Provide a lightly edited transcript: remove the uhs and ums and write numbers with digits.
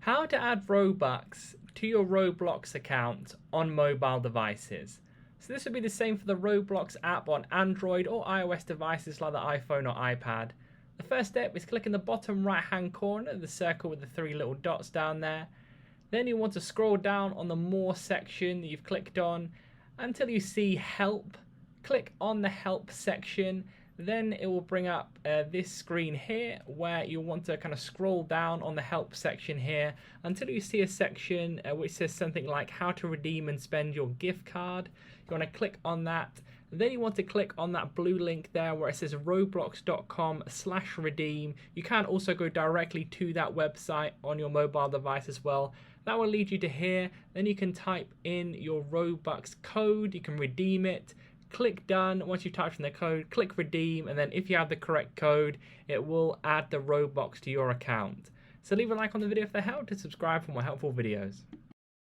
How to add Robux to your Roblox account on mobile devices. So this would be the same for the Roblox app on Android or iOS devices like the iPhone or iPad. The first step is click in the bottom right hand corner, the circle with the three little dots down there. Then you want to scroll down on the More section that you've clicked on until you see Help. Click on the Help section. Then it will bring up this screen here where you want to kind of scroll down on the help section here until you see a section which says something like how to redeem and spend your gift card. You want to click on that. Then you want to click on that blue link there where it says roblox.com/redeem. You can also go directly to that website on your mobile device as well. That will lead you to here. Then you can type in your Robux code. You can redeem it. Click done. Once you've typed in the code, click redeem, and then if you have the correct code, it will add the Robux to your account. So leave a like on the video if that helped and subscribe for more helpful videos.